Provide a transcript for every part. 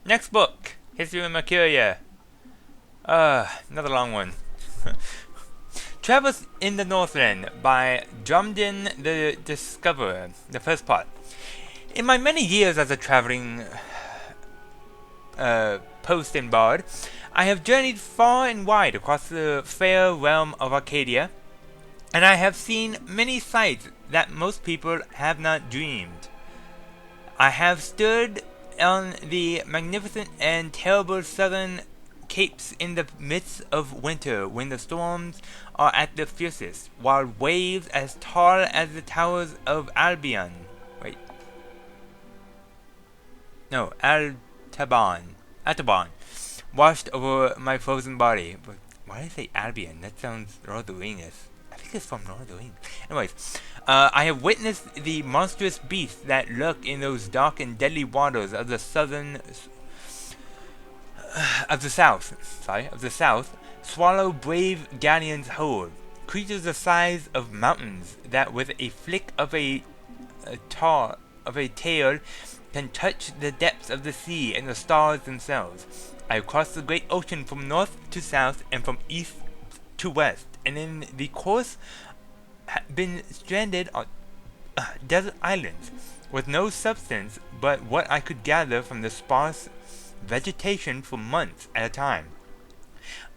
Next book, History of Mercuria. Another long one. Travels in the Northland by Drumden the Discoverer. The first part. In my many years as a traveling post and bard, I have journeyed far and wide across the fair realm of Arcadia, and I have seen many sights that most people have not dreamed. I have stood on the magnificent and terrible southern capes in the midst of winter when the storms are at their fiercest, while waves as tall as the towers of Albion. Wait. No, Altabon washed over my frozen body. But why did I say Albion? That sounds Lord of the Rings. I think it's from Lord of the Rings. Anyways, I have witnessed the monstrous beasts that lurk in those dark and deadly waters of the south, swallow brave galleons whole. Creatures the size of mountains that with a flick of a tail can touch the depths of the sea and the stars themselves. I have crossed the great ocean from north to south and from east to west, and in the course been stranded on desert islands with no substance but what I could gather from the sparse vegetation for months at a time.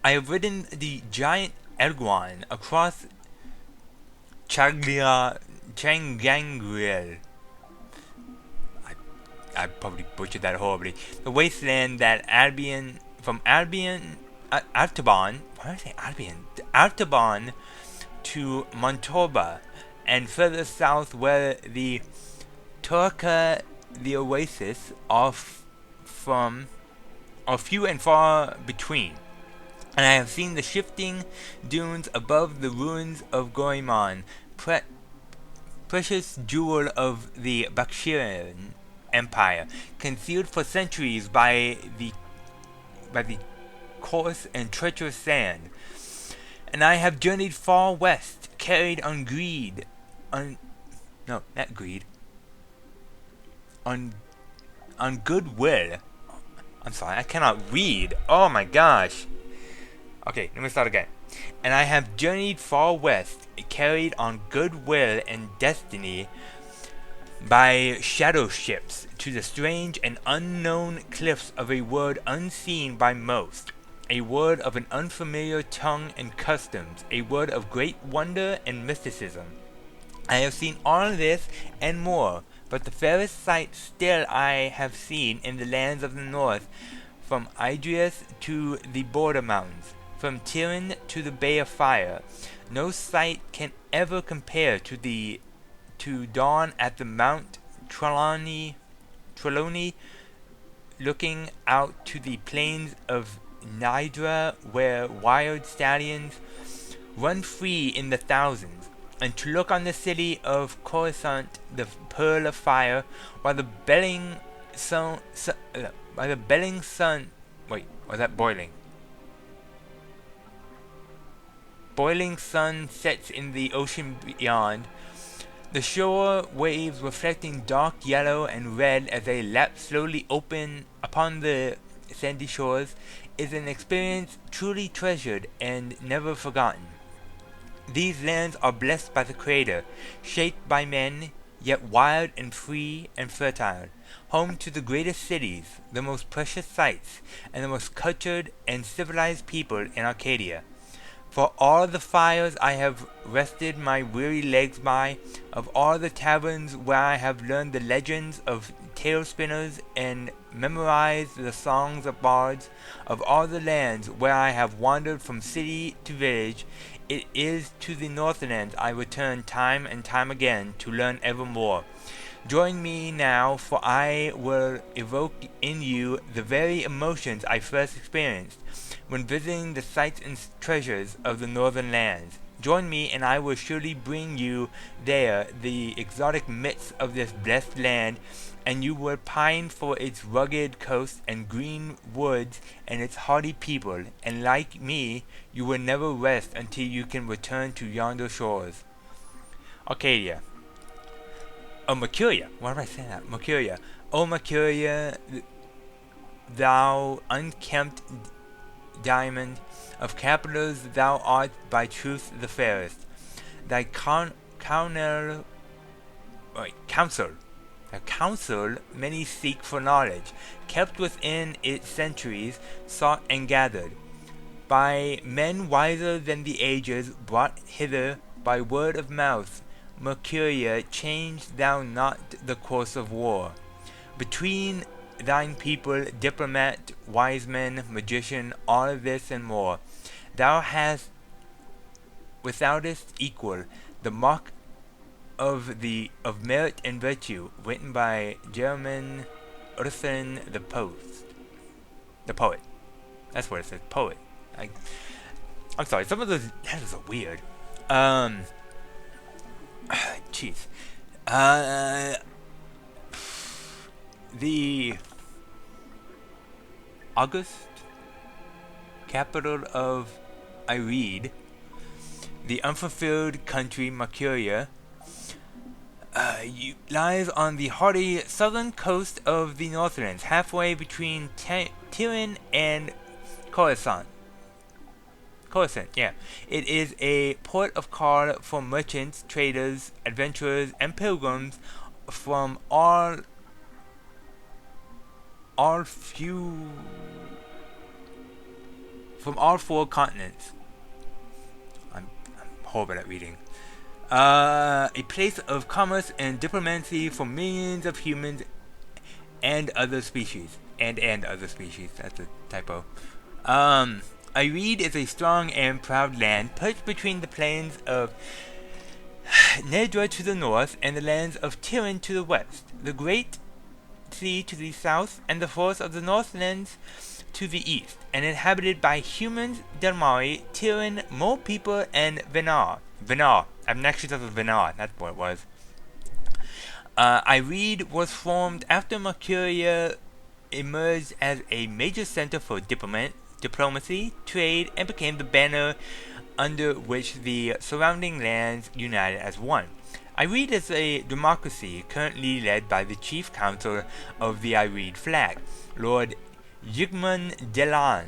I have ridden the giant Elguan across Changangriel. I probably butchered that horribly. The wasteland that Altabon, why did I say Albion? Altabon to Montorba, and further south where the Turca, the oasis, are few and far between. And I have seen the shifting dunes above the ruins of Goemon, precious jewel of the Bakshiran Empire, concealed for centuries by the coarse and treacherous sand. And I have journeyed far west, carried on goodwill. I'm sorry, I cannot read. Oh my gosh. Okay, let me start again. And I have journeyed far west, carried on goodwill and destiny by shadow ships to the strange and unknown cliffs of a world unseen by most, a world of an unfamiliar tongue and customs, a world of great wonder and mysticism. I have seen all this and more, but the fairest sight still I have seen in the lands of the north, from Idrius to the border mountains, from Tiran to the Bay of Fire. No sight can ever compare to dawn at the Mount Trelawney, looking out to the plains of Nidra, where wild stallions run free in the thousands, and to look on the city of Coruscant, the pearl of fire, while the belling sun, wait, was that boiling? Boiling sun sets in the ocean beyond, the shore waves reflecting dark yellow and red as they lap slowly open upon the sandy shores, is an experience truly treasured and never forgotten. These lands are blessed by the Creator, shaped by men, yet wild and free and fertile, home to the greatest cities, the most precious sights, and the most cultured and civilized people in Arcadia. For all the fires I have rested my weary legs by, of all the taverns where I have learned the legends of tale spinners and memorized the songs of bards, of all the lands where I have wandered from city to village, it is to the Northlands I return time and time again to learn ever more. Join me now, for I will evoke in you the very emotions I first experienced when visiting the sights and treasures of the northern lands. Join me, and I will surely bring you there the exotic myths of this blessed land, and you will pine for its rugged coast and green woods and its hardy people, and like me, you will never rest until you can return to yonder shores. Arcadia. Oh, Mercuria. Why did I say that? Mercuria. Oh, Mercuria, thou unkempt diamond, of capitals thou art by truth the fairest. Thy counsel, a counsel many seek for knowledge, kept within its centuries, sought and gathered, by men wiser than the ages, brought hither by word of mouth. Mercuria, change thou not the course of war. Between thine people, diplomat, wise man, magician, all this and more, thou hast withoutest equal, the mark of merit and virtue, written by German Ursen the poet. That's what it says, poet. I'm sorry, some of those headers are weird. Jeez. The August capital of Iread, the unfulfilled country Mercuria, lies on the hardy southern coast of the Northlands, halfway between Turin and Coruscant. Yeah. It is a port of call for merchants, traders, adventurers, and pilgrims from all four continents. I'm horrible at reading. A place of commerce and diplomacy for millions of humans and other species. And other species. That's a typo. Iread is a strong and proud land perched between the plains of Nedra to the north and the lands of Turin to the west, the Great Sea to the south, and the forests of the Northlands to the east, and inhabited by humans, Delmari, Turin, Mole people, and Venar. I'm actually talking about Venar, that's what it was. Iread was formed after Mercuria emerged as a major center for diplomacy, trade, and became the banner under which the surrounding lands united as one. Iread is a democracy currently led by the chief counsel of the Iread flag, Lord Jigmund Delan.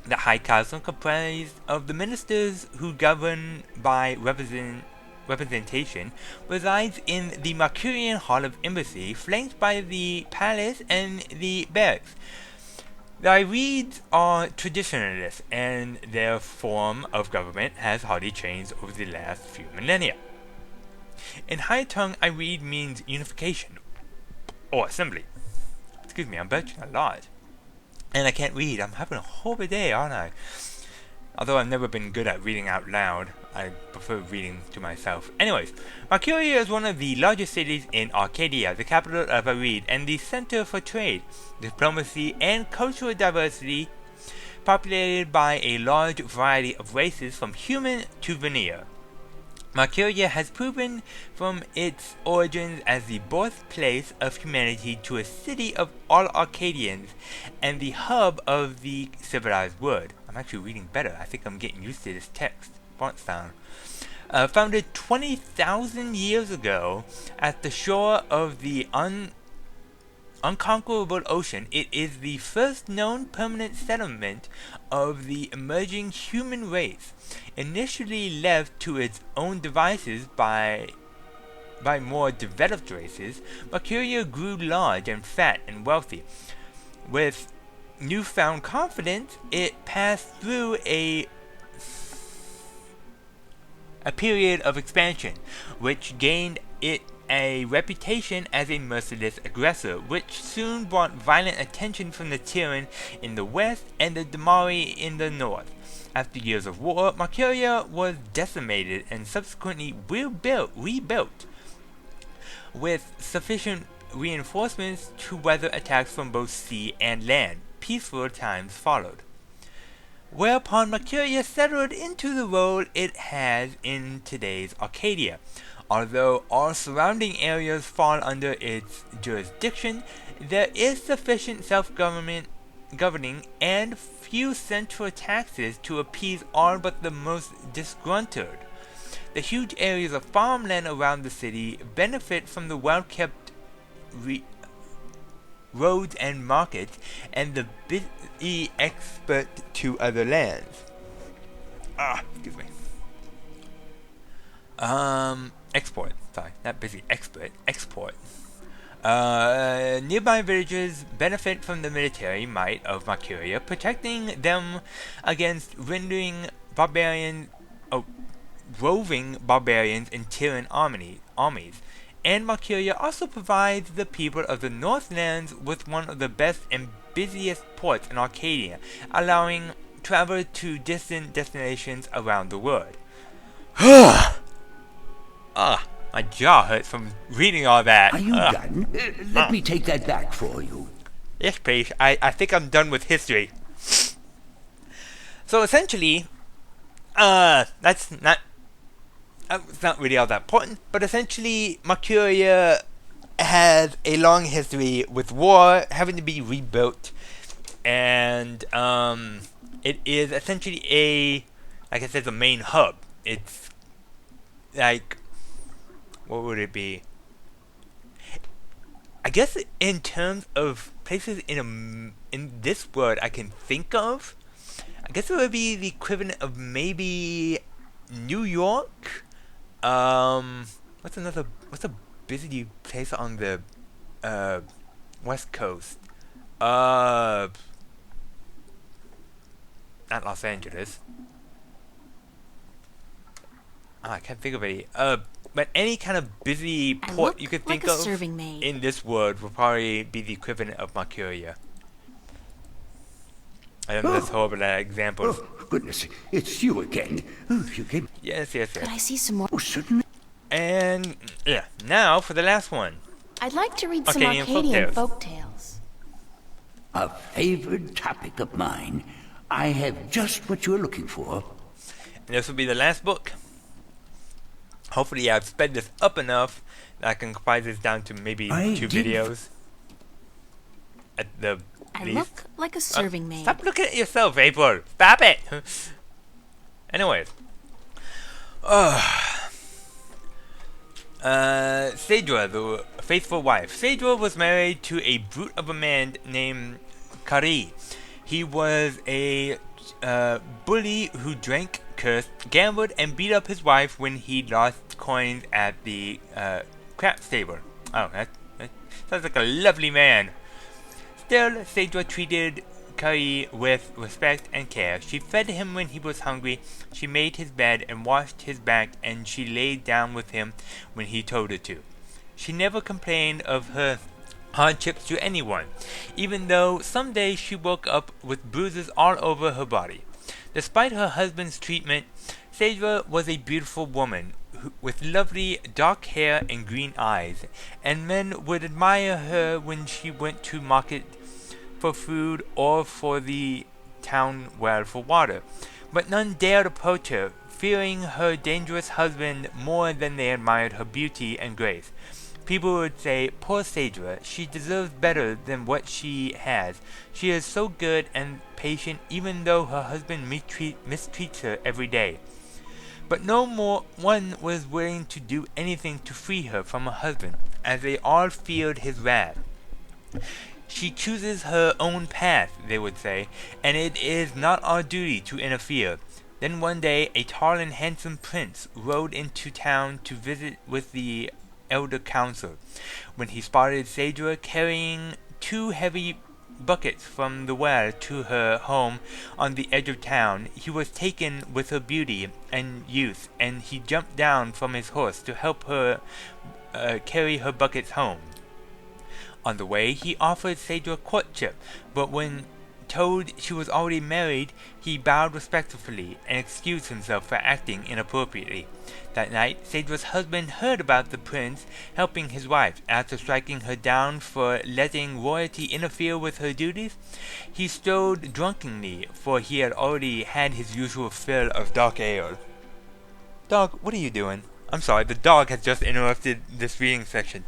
The High Council, comprised of the ministers who govern by representation, resides in the Mercurian Hall of Embassy, flanked by the palace and the barracks. The Ireads are traditionalists, and their form of government has hardly changed over the last few millennia. In High Tongue, Iread means unification, or assembly. Excuse me, I'm belching a lot. And I can't read. I'm having a horrible day, aren't I? Although I've never been good at reading out loud, I prefer reading to myself. Anyways, Mercuria is one of the largest cities in Arcadia, the capital of Iread, and the center for trade, diplomacy, and cultural diversity, populated by a large variety of races from human to Vanir. Mercuria has proven from its origins as the birthplace of humanity to a city of all Arcadians and the hub of the civilized world. I'm actually reading better. I think I'm getting used to this text. Font sound. Founded 20,000 years ago at the shore of the unconquerable ocean, it is the first known permanent settlement of the emerging human race. Initially left to its own devices by more developed races, Mercuria grew large and fat and wealthy. With newfound confidence, it passed through a period of expansion, which gained it a reputation as a merciless aggressor, which soon brought violent attention from the Turin in the west and the Damari in the north. After years of war, Mercuria was decimated and subsequently rebuilt with sufficient reinforcements to weather attacks from both sea and land. Peaceful times followed. Whereupon Mercuria settled into the role it has in today's Arcadia. Although all surrounding areas fall under its jurisdiction, there is sufficient self-governing and few central taxes to appease all but the most disgruntled. The huge areas of farmland around the city benefit from the well-kept roads and markets, and the busy export to other lands. Excuse me. Export. Sorry, not busy. Export. Nearby villages benefit from the military might of Mercuria, protecting them against roving barbarians and Tyran armies. And Mercuria also provides the people of the Northlands with one of the best and busiest ports in Arcadia, allowing travel to distant destinations around the world. My jaw hurts from reading all that. Are you done? Let me take that back for you. Yes, please. I think I'm done with history. So essentially, that's not really all that important, but essentially, Mercuria has a long history with war having to be rebuilt, and it is essentially like I said, the main hub. It's like, what would it be? I guess in terms of places in this world I can think of, I guess it would be the equivalent of maybe New York. What's a busy place on the West Coast? Not Los Angeles. I can't think of any. But any kind of busy port you could think of in this world will probably be the equivalent of Mercuria. I don't know, that's horrible example. Oh, goodness, it's you again. Oh, you came. Yes. Could I see some more? Oh, certainly. And yeah, now for the last one. I'd like to read some Arcadian Arcadian folktales. folktales. A favored topic of mine. I have just what you're looking for. And this will be the last book. Hopefully I've sped this up enough that I can compile this down to maybe 2 videos. At the I least. look like a serving maid. Stop looking at yourself, April. Stop it. Anyways. Saedra, the faithful wife. Saedra was married to a brute of a man named Kari. He was a bully who drank, cursed, gambled, and beat up his wife when he lost coins at the crap stable. Oh, that sounds like a lovely man. Still, Saedra treated Kari with respect and care. She fed him when he was hungry, she made his bed and washed his back, and she laid down with him when he told her to. She never complained of her hardships to anyone, even though some days she woke up with bruises all over her body. Despite her husband's treatment, Saedra was a beautiful woman with lovely dark hair and green eyes, and men would admire her when she went to market for food or for the town well for water. But none dared approach her, fearing her dangerous husband more than they admired her beauty and grace. People would say, "Poor Saedra, she deserves better than what she has. She is so good and patient even though her husband mistreats her every day." But no one was willing to do anything to free her from her husband, as they all feared his wrath. "She chooses her own path," they would say, "and it is not our duty to interfere." Then one day a tall and handsome prince rode into town to visit with the elder council. When he spotted Saedra carrying 2 heavy buckets from the well to her home on the edge of town, he was taken with her beauty and youth, and he jumped down from his horse to help her carry her buckets home. On the way, he offered Saedra courtship, but when told she was already married, he bowed respectfully and excused himself for acting inappropriately. That night, Saedra's husband heard about the prince helping his wife. After striking her down for letting royalty interfere with her duties, he strode drunkenly, for he had already had his usual fill of dark ale. Dog, what are you doing? I'm sorry, the dog has just interrupted this reading section.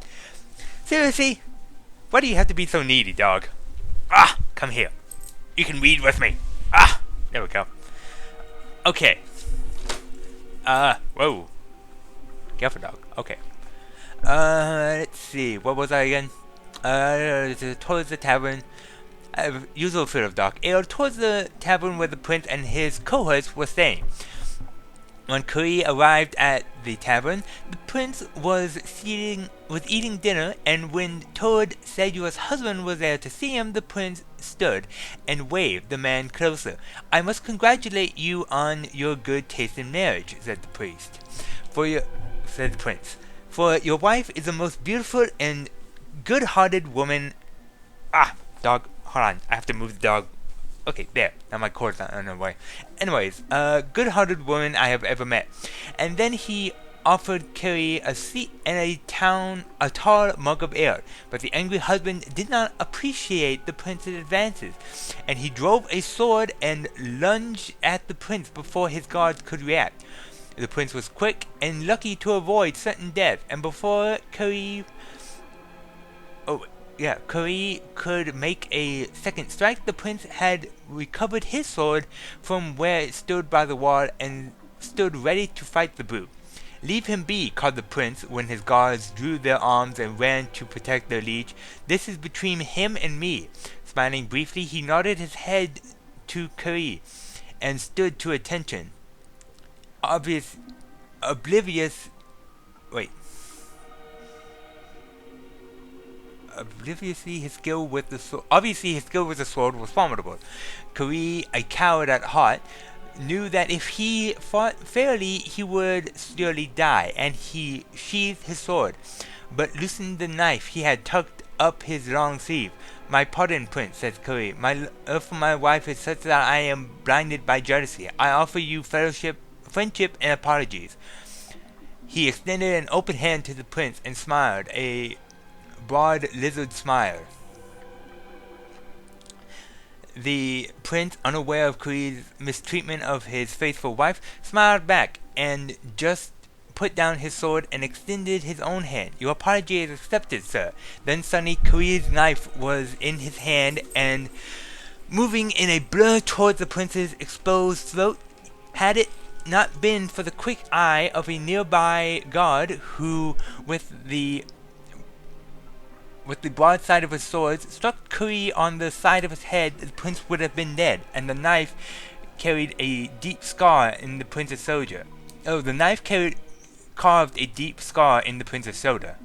Seriously? Why do you have to be so needy, dog? Come here. You can read with me. There we go. Okay. Whoa. Careful, dog. Okay. Let's see. What was I again? towards the tavern. Usual feel of dark ale towards the tavern where the prince and his cohorts were staying. When Curry arrived at the tavern, the prince was eating dinner, and when told Sejua's husband was there to see him, the prince stood and waved the man closer. "I must congratulate you on your good taste in marriage," said the priest. Said the prince, "for your wife is the most beautiful and good-hearted woman." Dog. Hold on, I have to move the dog. Okay, there. Now my cord's not on the way. Anyways, good-hearted woman I have ever met. And then he offered Carrie a seat and a tall mug of ale. But the angry husband did not appreciate the prince's advances, and he drove a sword and lunged at the prince before his guards could react. The prince was quick and lucky to avoid certain death, and before Curry could make a second strike, the prince had recovered his sword from where it stood by the wall and stood ready to fight the brute. "Leave him be," called the prince when his guards drew their arms and ran to protect their liege. "This is between him and me." Smiling briefly, he nodded his head to Curry and stood to attention. Obviously, his skill with the sword was formidable. Curry, a coward at heart, knew that if he fought fairly, he would surely die, and he sheathed his sword, but loosened the knife he had tucked up his long sleeve. "My pardon, Prince," said Curry. "My love for my wife is such that I am blinded by jealousy. I offer you friendship, and apologies." He extended an open hand to the prince and smiled, a broad lizard smile. The prince, unaware of Curry's mistreatment of his faithful wife, smiled back and just put down his sword and extended his own hand. "Your apology is accepted, sir." Then suddenly Curry's knife was in his hand and moving in a blur towards the prince's exposed throat. Had it not been for the quick eye of a nearby guard who, with the broadside of his sword, struck Curry on the side of his head, the prince would have been dead, and the knife carried a deep scar in the prince's shoulder. Carved a deep scar in the prince's shoulder,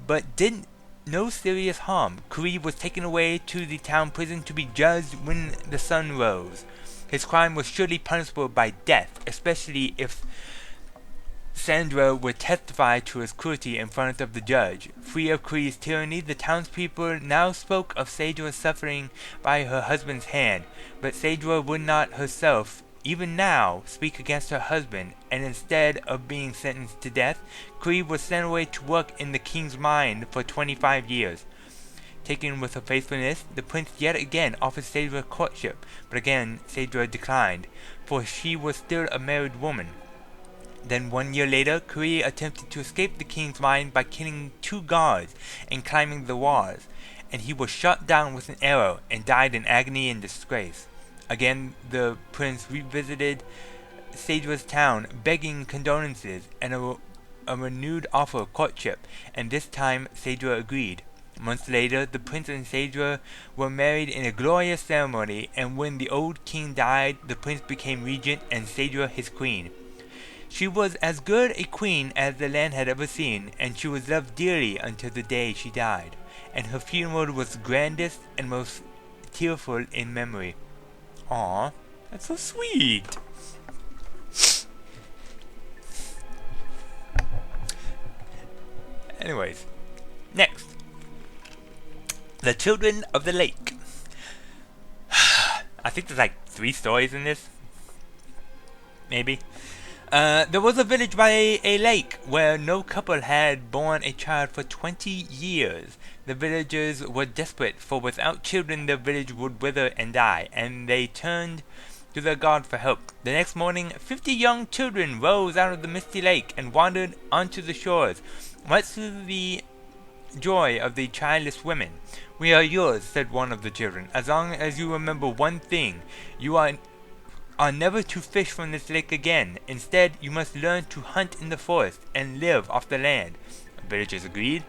but did no serious harm. Curry was taken away to the town prison to be judged when the sun rose. His crime was surely punishable by death, especially if Sandra would testify to his cruelty in front of the judge. Free of Curry's tyranny, the townspeople now spoke of Sadra suffering by her husband's hand, but Sadra would not herself, even now, speak against her husband, and instead of being sentenced to death, Curry was sent away to work in the king's mine for 25 years. Taken with her faithfulness, the prince yet again offered Sadra courtship, but again Sadra declined, for she was still a married woman. Then 1 year later, Curry attempted to escape the king's mine by killing 2 guards and climbing the walls, and he was shot down with an arrow and died in agony and disgrace. Again the prince revisited Sadra's town, begging condolences and a renewed offer of courtship, and this time Sadra agreed. Months later, the prince and Sadra were married in a glorious ceremony, and when the old king died, the prince became regent and Sadra his queen. She was as good a queen as the land had ever seen, and she was loved dearly until the day she died, and her funeral was the grandest and most tearful in memory. Aw, that's so sweet. Anyways, next. The Children of the Lake. I think there's like 3 stories in this. Maybe. There was a village by a lake where no couple had borne a child for 20 years. The villagers were desperate, for without children their village would wither and die, and they turned to their god for help. The next morning, 50 young children rose out of the misty lake and wandered onto the shores, right through the joy of the childless women. "We are yours," said one of the children, "as long as you remember one thing. You are never to fish from this lake again. Instead, you must learn to hunt in the forest and live off the land." The villagers agreed.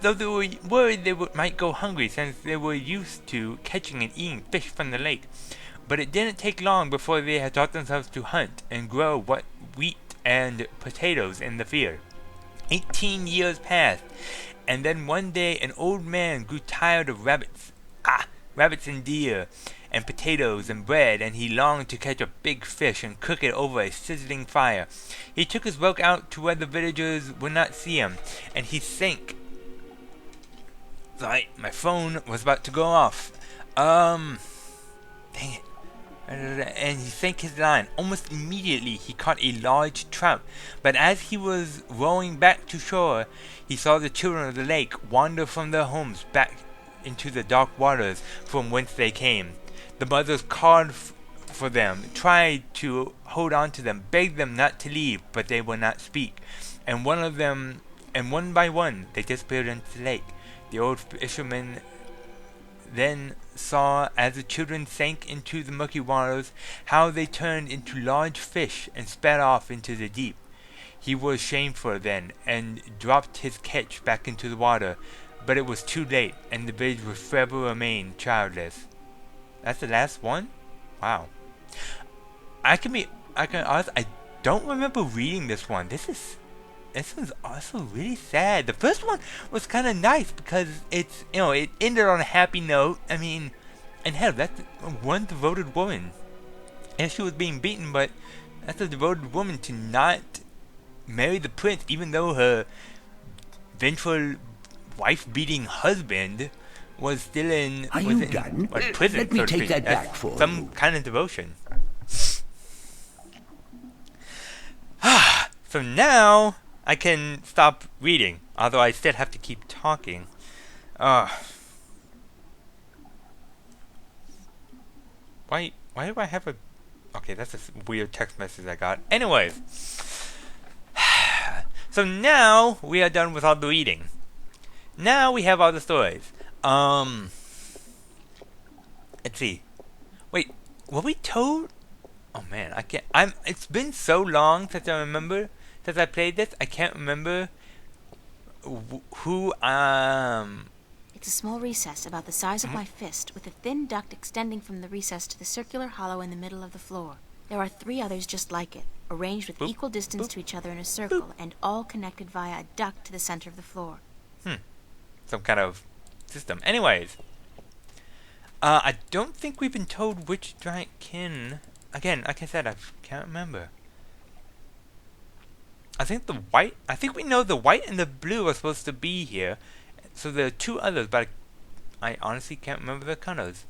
though they were worried they might go hungry since they were used to catching and eating fish from the lake. But it didn't take long before they had taught themselves to hunt and grow wheat and potatoes in the field. 18 years passed, and then one day an old man grew tired of rabbits and deer, and potatoes and bread, and he longed to catch a big fish and cook it over a sizzling fire. He took his boat out to where the villagers would not see him, and he sank. Sorry, my phone was about to go off. Dang it. And he sank his line. Almost immediately he caught a large trout, but as he was rowing back to shore, he saw the children of the lake wander from their homes back into the dark waters from whence they came. The mothers called for them, tried to hold on to them, begged them not to leave, but they would not speak. And one by one they disappeared into the lake. The old fisherman then saw, as the children sank into the murky waters, how they turned into large fish and sped off into the deep. He was shameful then, and dropped his catch back into the water, but it was too late, and the village would forever remain childless. That's the last one? Wow. I don't remember reading this one. This was also really sad. The first one was kind of nice because it ended on a happy note. I mean, and hell, that's one devoted woman. And she was being beaten, but that's a devoted woman to not marry the prince, even though her vengeful wife-beating husband was still in prison. Let me take that back for some you. kind of devotion. So now I can stop reading, although I still have to keep talking. Why do I have a... Okay, that's a weird text message I got. Anyways. So now we are done with all the reading. Now we have all the stories. Let's see. Wait, were we told? Oh man, I can't. It's been so long since I played this. I can't remember who. It's a small recess about the size of my fist, with a thin duct extending from the recess to the circular hollow in the middle of the floor. There are 3 others just like it, arranged with equal distance to each other in a circle, and all connected via a duct to the center of the floor. Some kind of system. Anyways, I don't think we've been told which giant kin. Again, like I said, I can't remember. I think we know the white and the blue are supposed to be here. So there are 2 others, but I honestly can't remember their colors.